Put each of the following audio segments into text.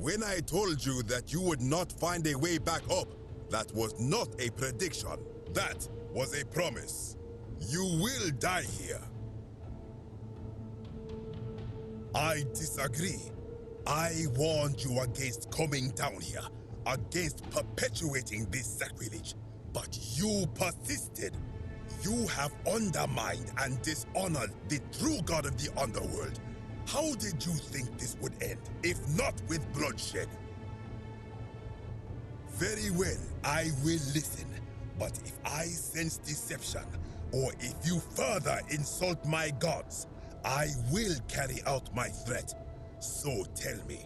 When I told you that you would not find a way back up, that was not a prediction. That was a promise. You will die here. I disagree. I warned you against coming down here, against perpetuating this sacrilege, but you persisted. You have undermined and dishonored the true God of the underworld. How did you think this would end, if not with bloodshed? Very well, I will listen. But if I sense deception, or if you further insult my gods, I will carry out my threat. So tell me,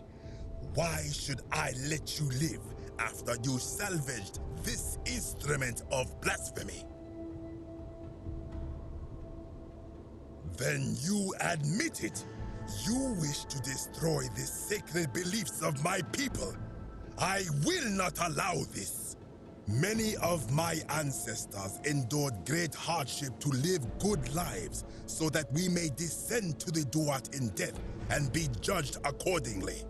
why should I let you live after you salvaged this instrument of blasphemy? Then you admit it. You wish to destroy the sacred beliefs of my people. I will not allow this. Many of my ancestors endured great hardship to live good lives so that we may descend to the Duat in death and be judged accordingly.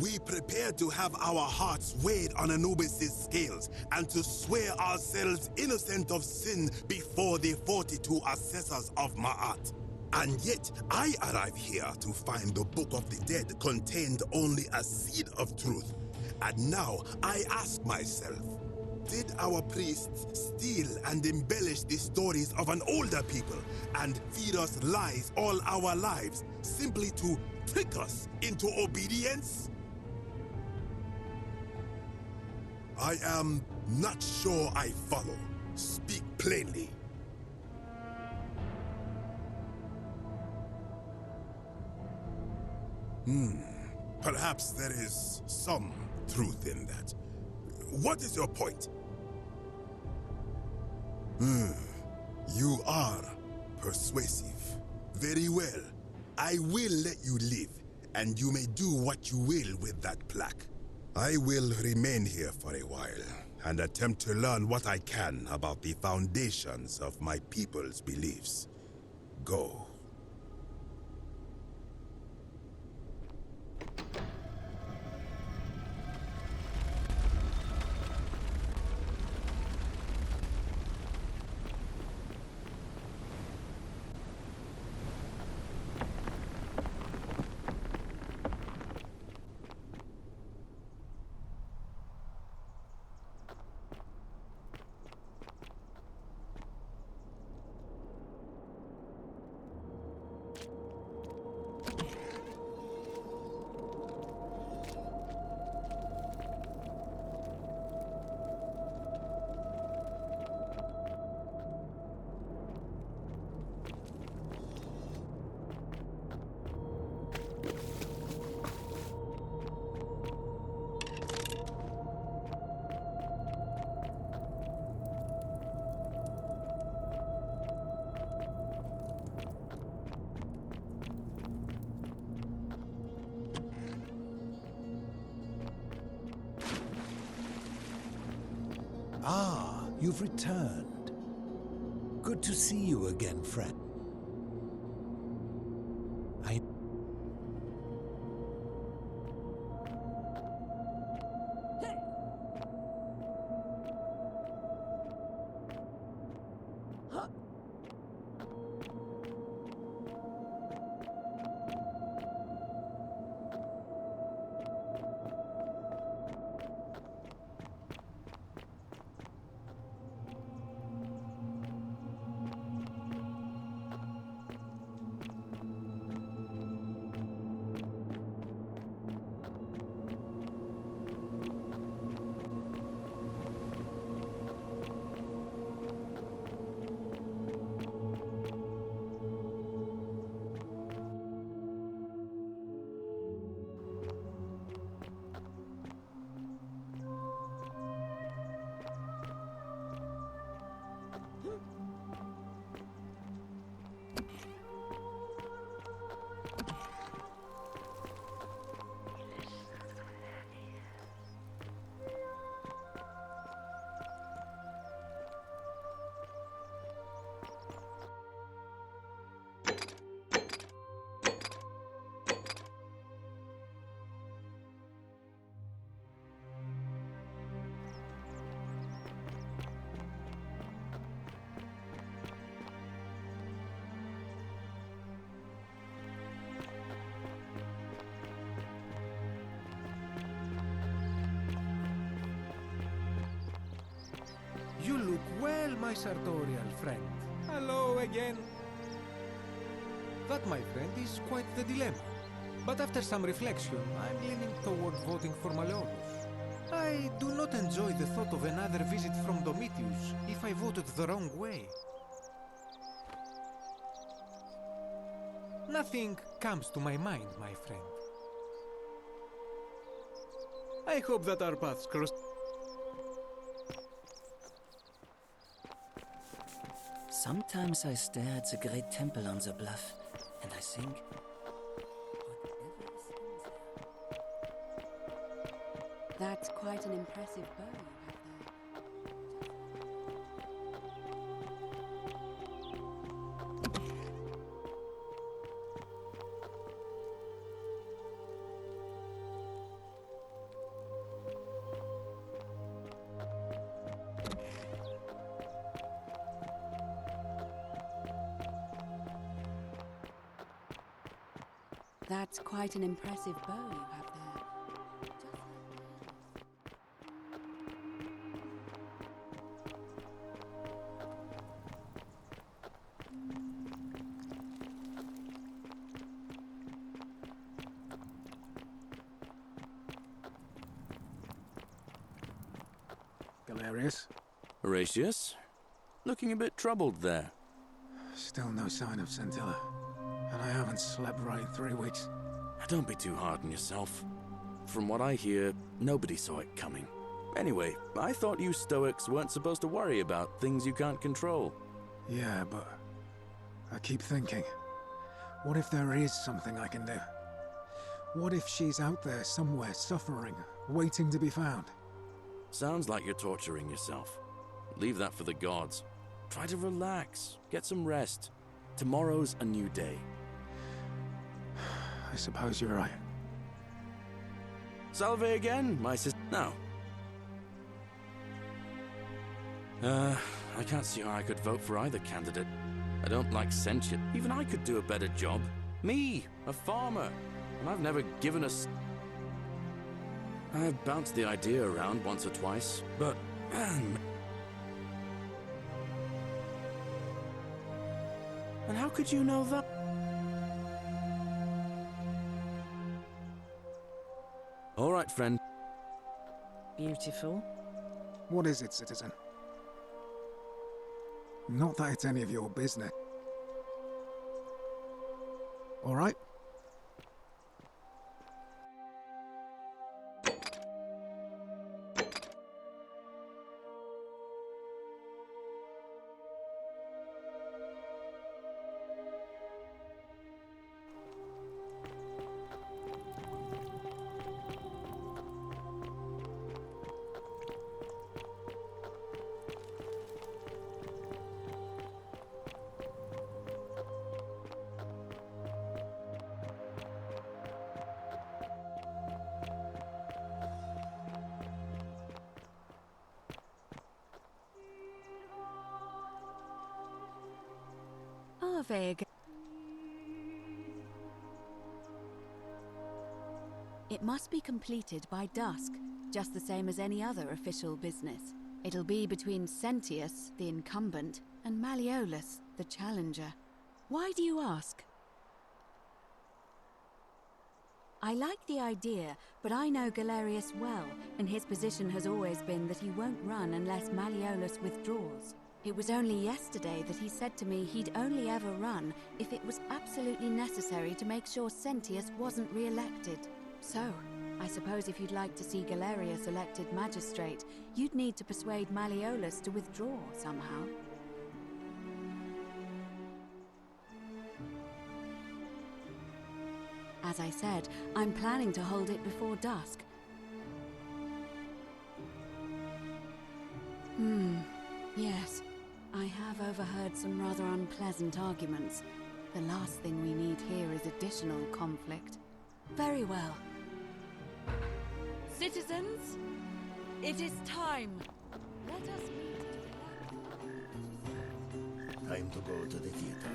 We prepare to have our hearts weighed on Anubis' scales and to swear ourselves innocent of sin before the 42 assessors of Ma'at. And yet, I arrive here to find the Book of the Dead contained only a seed of truth. And now I ask myself, did our priests steal and embellish the stories of an older people and feed us lies all our lives simply to trick us into obedience? I am not sure I follow. Speak plainly. Perhaps there is some truth in that. What is your point? You are persuasive. Very well. I will let you live, and you may do what you will with that plaque. I will remain here for a while, and attempt to learn what I can about the foundations of my people's beliefs. Go. Ah, you've returned. Good to see you again, friend. Well, my sartorial friend. Hello again. That, my friend, is quite the dilemma. But after some reflection, I'm leaning toward voting for Malleolus. I do not enjoy the thought of another visit from Domitius if I voted the wrong way. Nothing comes to my mind, my friend. I hope that our paths cross. Sometimes I stare at the great temple on the bluff, and I think, That's quite an impressive bow you have there. That's quite an impressive bow you have there. Galerius? Horatius? Looking a bit troubled there. Still no sign of Scintilla. And I haven't slept right in 3 weeks. Don't be too hard on yourself. From what I hear, nobody saw it coming. Anyway, I thought you Stoics weren't supposed to worry about things you can't control. Yeah, but I keep thinking, what if there is something I can do? What if she's out there somewhere suffering, waiting to be found? Sounds like you're torturing yourself. Leave that for the gods. Try to relax, get some rest. Tomorrow's a new day. I suppose you're right. Salve again, my sister. Now. I can't see how I could vote for either candidate. I don't like sentient. Even I could do a better job. Me, a farmer. And I've never given us. I've bounced the idea around once or twice, but... And how could you know that? All right, friend. beautiful. What is it, citizen? Not that it's any of your business. All right? Vega. It must be completed by dusk, just the same as any other official business. It'll be between Sentius, the incumbent, and Malleolus, the challenger. Why do you ask? I like the idea, but I know Galerius well, and his position has always been that he won't run unless Malleolus withdraws. It was only yesterday that he said to me he'd only ever run if it was absolutely necessary to make sure Sentius wasn't re-elected. So, I suppose if you'd like to see Galerius elected magistrate, you'd need to persuade Malleolus to withdraw somehow. As I said, I'm planning to hold it before dusk. Yes. I have overheard some rather unpleasant arguments. The last thing we need here is additional conflict. Very well. Citizens, it is time. Let us meet. Time to go to the theater.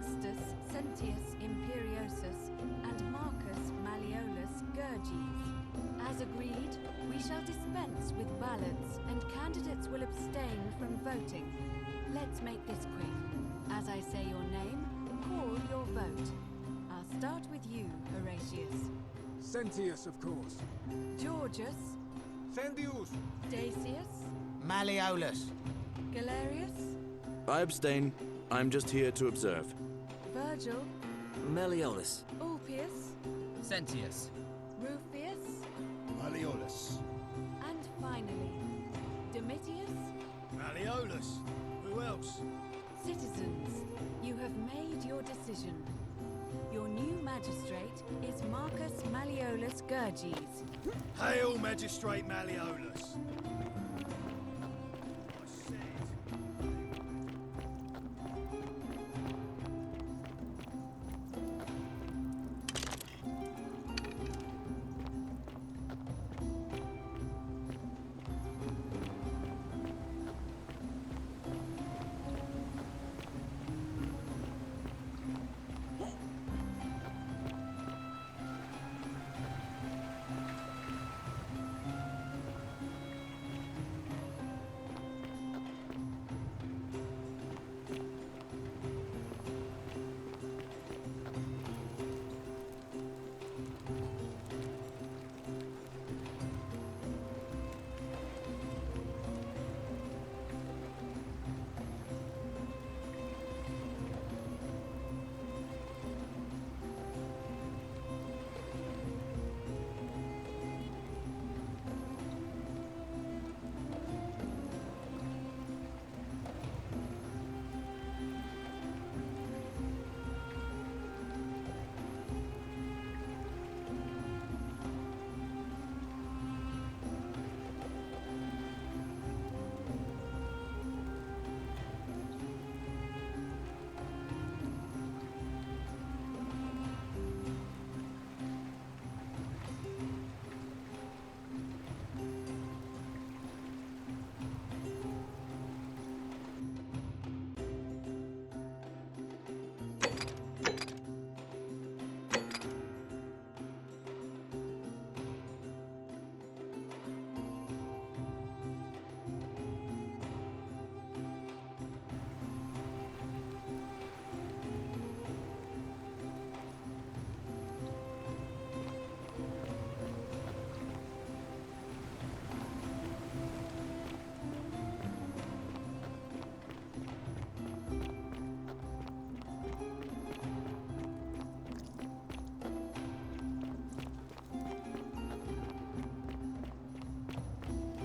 Sextus Sentius Imperiosus and Marcus Malleolus Gurges. As agreed, we shall dispense with ballots and candidates will abstain from voting. Let's make this quick. As I say your name, call your vote. I'll start with you, Horatius. Sentius, of course. Georgius. Sendius! Dacius. Malleolus. Galerius. I abstain. I'm just here to observe. Virgil. Malleolus. Ulpius. Sentius. Rufius. Malleolus. And finally, Domitius. Malleolus. Who else? Citizens, you have made your decision. Your new magistrate is Marcus Malleolus Gurges. Hail, Magistrate Malleolus.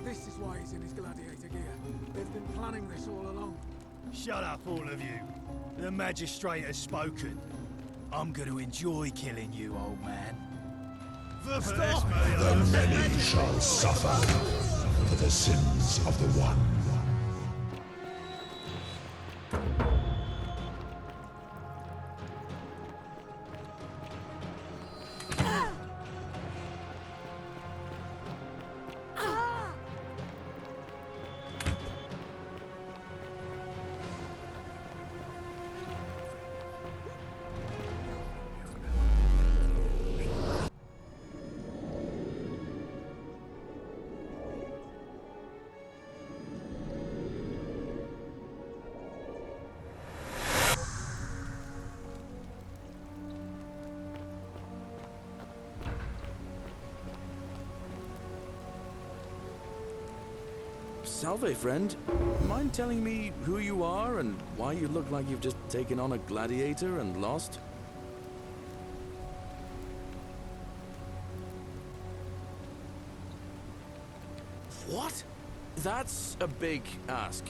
This is why he's in his gladiator gear. They've been planning this all along. Shut up, all of you. The magistrate has spoken. I'm going to enjoy killing you, old man. The many shall suffer for the sins of the one. Salve, friend. Mind telling me who you are and why you look like you've just taken on a gladiator and lost? What? That's a big ask.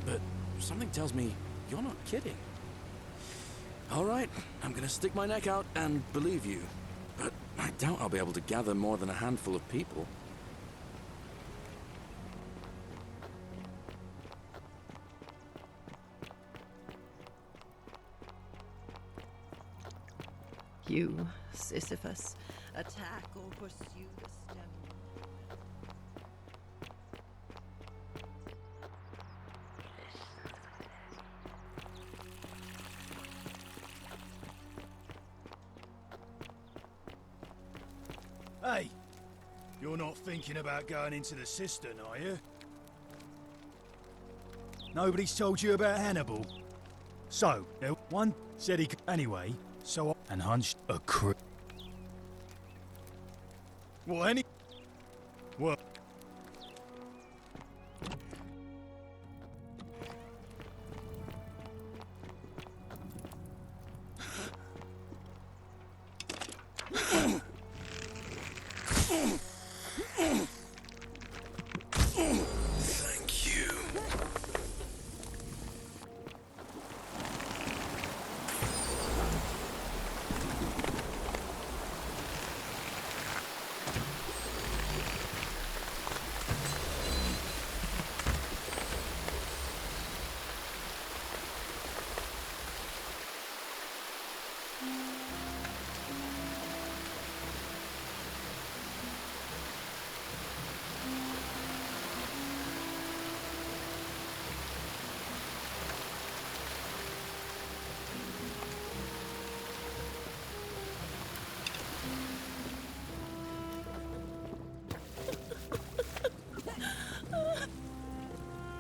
But something tells me you're not kidding. All right, I'm gonna stick my neck out and believe you. But I doubt I'll be able to gather more than a handful of people. You, Sisyphus, attack or pursue the stone. You're not thinking about going into the cistern, are you? Nobody's told you about Hannibal? So, there one said he could anyway, so I and hunched a cr... Well, Well... Thank you.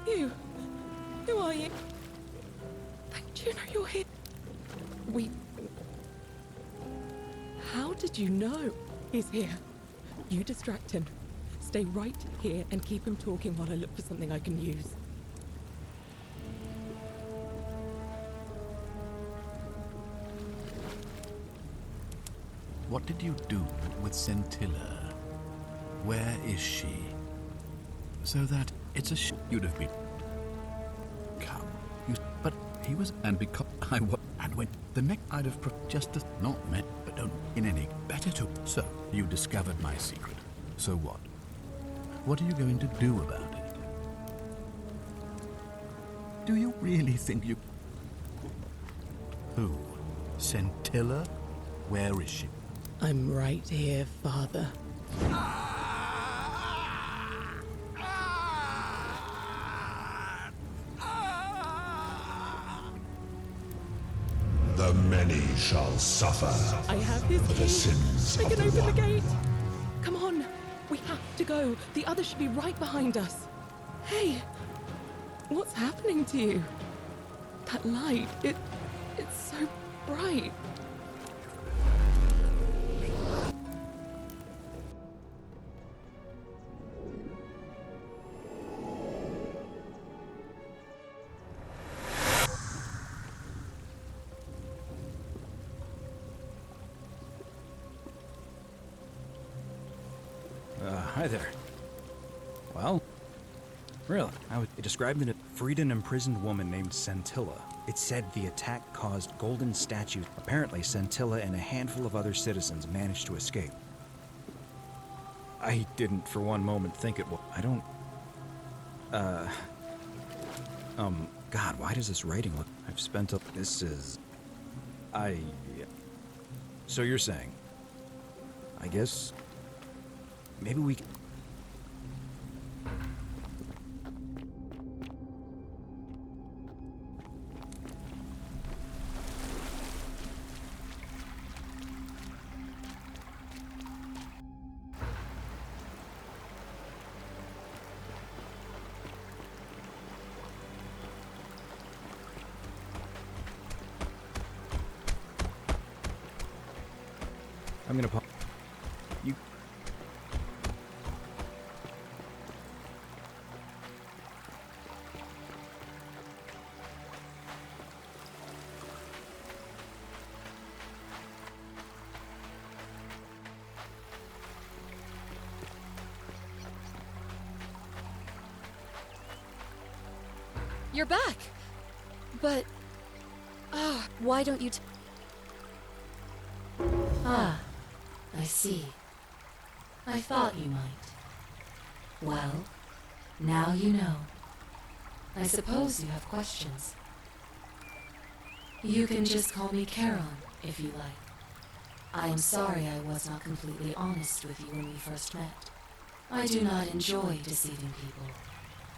You. Who are you? Don't you know you're here? How did you know? He's here. You distract him. Stay right here and keep him talking while I look for something I can use. What did you do with Scintilla? Where is she? So that it's a you'd have been. Come, but he was, and because I was, and when the next I'd have just as not met, but don't in any better to. So you discovered my secret. So what? What are you going to do about it? Do you really think you? Who? Scintilla? Where is she? I'm right here, Father. The many shall suffer I have his for key. the sins I of can the open one. the gate. Come on, we have to go. The others should be right behind us. Hey, what's happening to you? That light, it's so bright. Hi there. Well, really, it described a freed and imprisoned woman named Scintilla. It said the attack caused golden statues. Apparently, Scintilla and a handful of other citizens managed to escape. I didn't for one moment think it was. I don't... God, why does this writing look... I've spent a... This is... So you're saying... I guess... Maybe we... I'm gonna pop... You... You're back! But... why don't you I see. I thought you might. Well, now you know. I suppose you have questions. You can just call me Charon, if you like. I am sorry I was not completely honest with you when we first met. I do not enjoy deceiving people.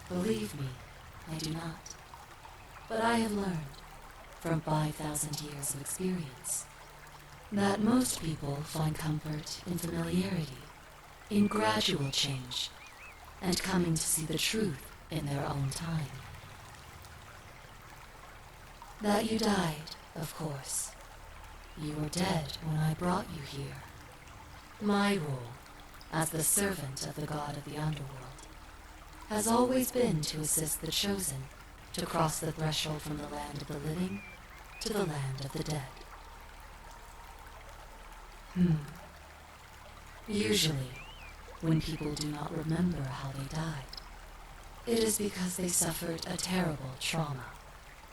Believe me, I do not. But I have learned, from 5,000 years of experience, that most people find comfort in familiarity, in gradual change, and coming to see the truth in their own time. That you died, of course. You were dead when I brought you here. My role, as the servant of the god of the underworld, has always been to assist the chosen to cross the threshold from the land of the living to the land of the dead. Usually, when people do not remember how they died, it is because they suffered a terrible trauma.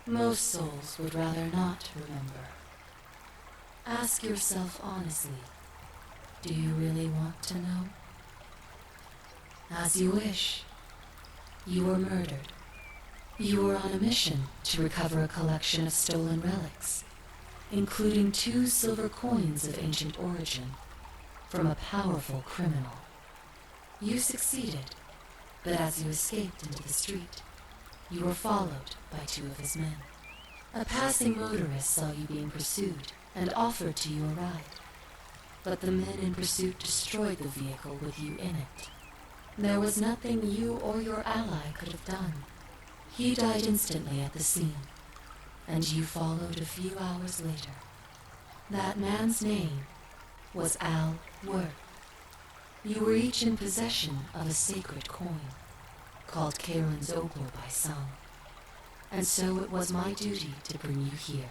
Most souls would rather not remember. Ask yourself honestly, do you really want to know? As you wish. You were murdered. You were on a mission to recover a collection of stolen relics, including 2 silver coins of ancient origin, from a powerful criminal. You succeeded, but as you escaped into the street, you were followed by 2 of his men. A passing motorist saw you being pursued and offered to you a ride, but the men in pursuit destroyed the vehicle with you in it. There was nothing you or your ally could have done. He died instantly at the scene, and you followed a few hours later. That man's name was Al Worth. You were each in possession of a sacred coin, called Karen's Opal by some, and so it was my duty to bring you here.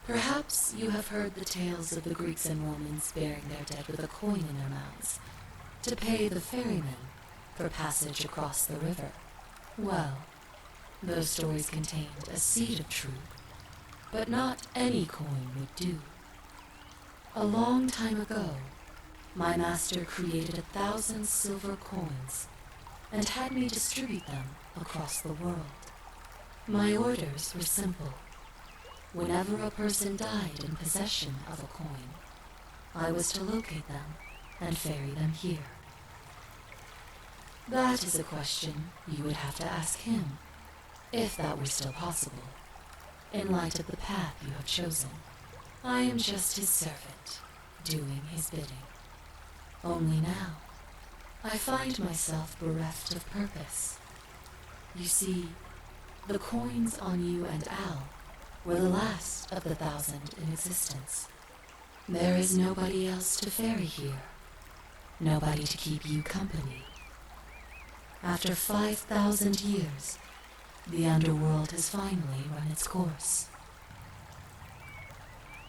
Perhaps you have heard the tales of the Greeks and Romans burying their dead with a coin in their mouths to pay the ferrymen for passage across the river. Well, those stories contained a seed of truth, but not any coin would do. A long time ago, my master created 1,000 silver coins and had me distribute them across the world. My orders were simple. Whenever a person died in possession of a coin, I was to locate them and ferry them here. That is a question you would have to ask him, if that were still possible, in light of the path you have chosen. I am just his servant, doing his bidding. Only now, I find myself bereft of purpose. You see, the coins on you and Al were the last of the 1,000 in existence. There is nobody else to ferry here, nobody to keep you company. After 5,000 years, the underworld has finally run its course.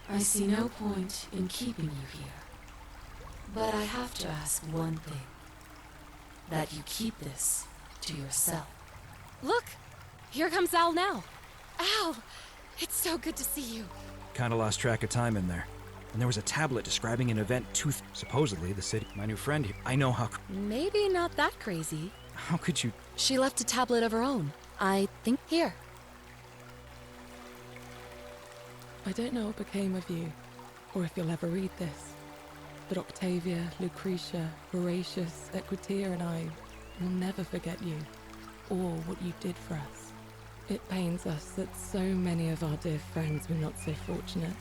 I see no point in keeping you here, but I have to ask one thing, that you keep this to yourself. Look! Here comes Al now! Al! It's so good to see you. Kinda lost track of time in there. And there was a tablet describing an event supposedly the city. My new friend here. I know how... Maybe not that crazy. How could you... She left a tablet of her own. I think here. I don't know what became of you, or if you'll ever read this, but Octavia, Lucretia, Horatius, Equitia and I will never forget you, or what you did for us. It pains us that so many of our dear friends were not so fortunate,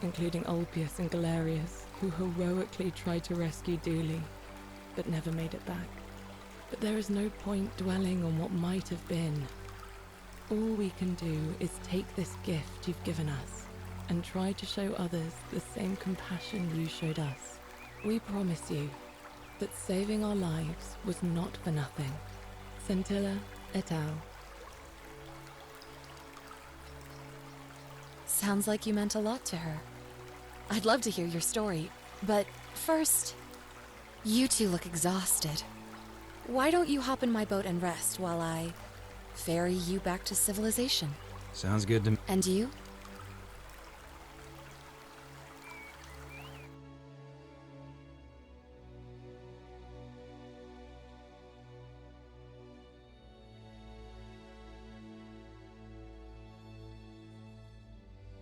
including Ulpius and Galerius, who heroically tried to rescue Dooley, but never made it back. But there is no point dwelling on what might have been. All we can do is take this gift you've given us and try to show others the same compassion you showed us. We promise you that saving our lives was not for nothing. Scintilla et al. Sounds like you meant a lot to her. I'd love to hear your story, but first, you two look exhausted. Why don't you hop in my boat and rest while I ferry you back to civilization? Sounds good to me. And you?